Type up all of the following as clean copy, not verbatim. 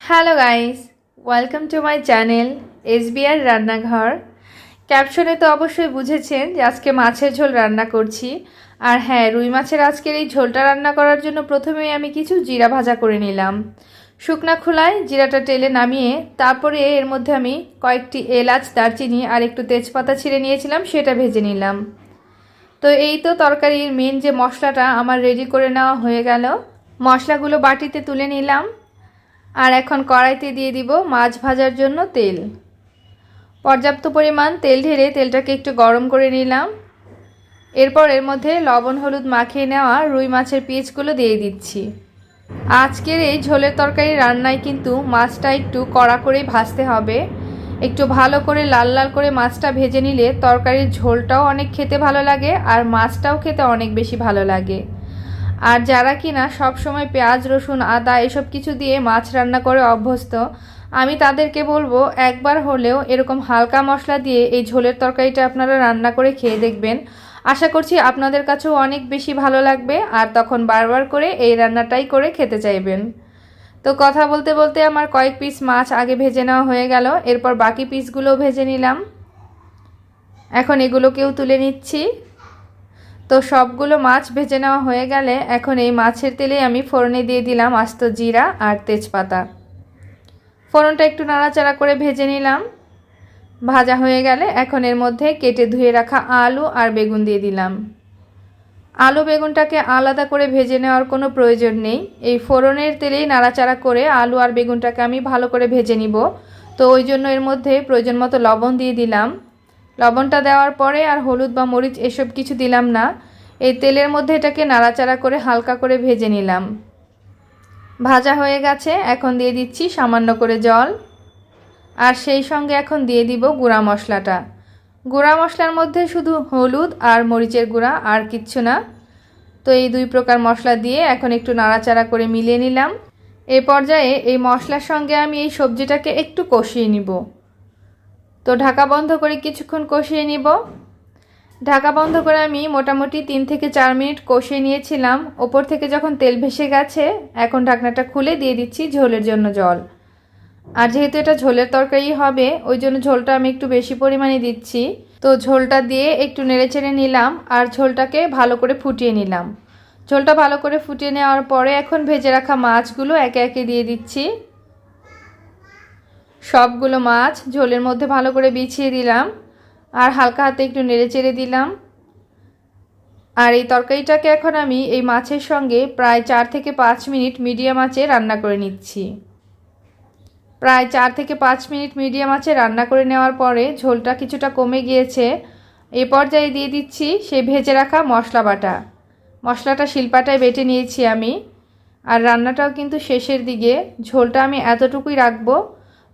Hello guys, welcome to my channel SBR রান্নাঘর। ক্যাপশনে তো অবশ্যই বুঝেছেন যে আজকে মাছের ঝোল রান্না করছি। আর হ্যাঁ, রুই মাছের আজকের এই ঝোলটা রান্না করার জন্য প্রথমেই আমি কিছু জিরা ভাজা করে নিলাম। শুকনা খোলায় জিরাটা টেলে নামিয়ে তারপরে এর মধ্যে আমি কয়েকটি এলাচ, দারচিনি আর একটু তেজপাতা ছিঁড়ে নিয়েছিলাম, সেটা ভেজে নিলাম। তো এই তো তরকারির মেন যে মশলাটা আমার রেডি করে নেওয়া হয়ে গেল। মশলাগুলো বাটিতে তুলে নিলাম। আর এখন কড়াইতে দিয়ে দিব মাছ ভাজার জন্য তেল। পর্যাপ্ত পরিমাণ তেল ঢেলে তেলটাকে একটু গরম করে নিলাম। এরপর এর মধ্যে লবণ হলুদ মাখিয়ে নেওয়া রুই মাছের পিসগুলো দিয়ে দিচ্ছি। আজকের এই ঝোলের তরকারি রান্নায় কিন্তু মাছটা একটু কড়া করেই ভাজতে হবে। একটু ভালো করে লাল লাল করে মাছটা ভেজে নিলে তরকারির ঝোলটাও অনেক খেতে ভালো লাগে আর মাছটাও খেতে অনেক বেশি ভালো লাগে। আর যারা কিনা সব সময় পেঁয়াজ রসুন আদা এসব কিছু দিয়ে মাছ রান্না করে অভ্যস্ত, আমি তাদেরকে বলবো একবার হলেও এরকম হালকা মশলা দিয়ে এই ঝোলের তরকারিটা আপনারা রান্না করে খেয়ে দেখবেন। আশা করছি আপনাদের কাছেও অনেক বেশি ভালো লাগবে আর তখন বারবার করে এই রান্নাটাই করে খেতে চাইবেন। তো কথা বলতে বলতে আমার কয়েক পিস মাছ আগে ভেজে নেওয়া হয়ে গেল। এরপর বাকি পিসগুলোও ভেজে নিলাম। এখন এগুলোকেও তুলে নিচ্ছি। তো সবগুলো মাছ ভেজে নেওয়া হয়ে গেলে এখন এই মাছের তেলে আমি ফোড়নে দিয়ে দিলাম আস্ত জিরা আর তেজপাতা। ফোড়নটা একটু নাড়াচাড়া করে ভেজে নিলাম। ভাজা হয়ে গেলে এখন এর মধ্যে কেটে ধুয়ে রাখা আলু আর বেগুন দিয়ে দিলাম। আলু বেগুনটাকে আলাদা করে ভেজে নেওয়ার কোনো প্রয়োজন নেই, এই ফোড়নের তেলেই নাড়াচাড়া করে আলু আর বেগুনটাকে আমি ভালো করে ভেজে নিব। তো ওই জন্য এর মধ্যে প্রয়োজন মতো লবণ দিয়ে দিলাম। লবণটা দেওয়ার পরে আর হলুদ বা মরিচ এসব কিছু দিলাম না, এই তেলের মধ্যে এটাকে নাড়াচাড়া করে হালকা করে ভেজে নিলাম। ভাজা হয়ে গেছে, এখন দিয়ে দিচ্ছি সামান্য করে জল। আর সেই সঙ্গে এখন দিয়ে দিব গুঁড়া মশলাটা। গুঁড়া মশলার মধ্যে শুধু হলুদ আর মরিচের গুঁড়া, আর কিচ্ছু না। তো এই দুই প্রকার মশলা দিয়ে এখন একটু নাড়াচাড়া করে মিলিয়ে নিলাম। এই পর্যায়ে এই মশলার সঙ্গে আমি এই সবজিটাকে একটু কষিয়ে নিব। তো ঢাকা বন্ধ করে কিছুক্ষণ কষিয়ে নিব। ঢাকা বন্ধ করে আমি মোটামুটি 3 থেকে 4 মিনিট কষিয়ে নিয়েছিলাম। ওপর থেকে যখন তেল ভেসে গেছে এখন ঢাকনাটা খুলে দিয়ে দিচ্ছি ঝোলের জন্য জল। আর যেহেতু এটা ঝোলের তরকারি হবে ওই জন্য ঝোলটা আমি একটু বেশি পরিমাণে দিচ্ছি। তো ঝোলটা দিয়ে একটু নেড়েচেড়ে নিলাম আর ঝোলটাকে ভালো করে ফুটিয়ে নিলাম। ঝোলটা ভালো করে ফুটিয়ে নেওয়ার পরে এখন ভেজে রাখা মাছগুলো একে একে দিয়ে দিচ্ছি। সবগুলো মাছ ঝোলের মধ্যে ভালো করে বিছিয়ে দিলাম আর হালকা হাতে একটু নেড়েচেড়ে দিলাম। আর এই তরকারিটাকে এখন আমি এই মাছের সঙ্গে প্রায় 4 থেকে 5 মিনিট মিডিয়াম আঁচে রান্না করে নিচ্ছি। প্রায় 4 থেকে 5 মিনিট মিডিয়াম আঁচে রান্না করে নেওয়ার পরে ঝোলটা কিছুটা কমে গিয়েছে। এই পর্যায়ে দিয়ে দিচ্ছি সেই ভেজে রাখা মশলা বাটা। মশলাটা শিলপাটায় বেটে নিয়েছি আমি। আর রান্নাটাও কিন্তু শেষের দিকে, ঝোলটা আমি এতটুকুই রাখবো।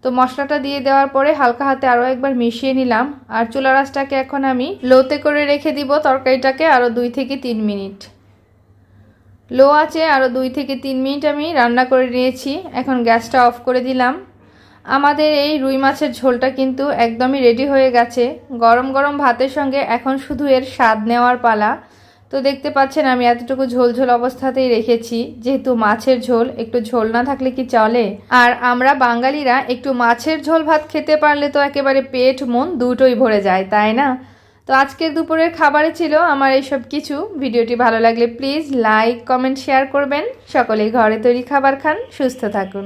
তো মশলাটা দিয়ে দেওয়ার পরে হালকা হাতে আরও একবার মিশিয়ে নিলাম। আর চুলার আঁচটাকে এখন আমি লোতে করে রেখে দিব তরকারিটাকে আরও 2 থেকে 3 মিনিট। লো আঁচে আরও 2 থেকে 3 মিনিট আমি রান্না করে নিয়েছি। এখন গ্যাসটা অফ করে দিলাম। আমাদের এই রুই মাছের ঝোলটা কিন্তু একদমই রেডি হয়ে গেছে। গরম গরম ভাতের সঙ্গে এখন শুধু এর স্বাদ নেওয়ার পালা। তো দেখতে পাচ্ছেন আমি এতটুকু ঝোল ঝোল অবস্থাতেই রেখেছি, যেহেতু মাছের ঝোল, একটু ঝোল না থাকলে কি চলে। আর আমরা বাঙালিরা একটু মাছের ঝোল ভাত খেতে পারলে তো একেবারে পেট মন দুটোই ভরে যায়, তাই না? তো আজকের দুপুরের খাবারে ছিল আমার এইসব কিছু। ভিডিওটি ভালো লাগলে প্লিজ লাইক কমেন্ট শেয়ার করবেন। সকলেই ঘরে তৈরি খাবার খান, সুস্থ থাকুন।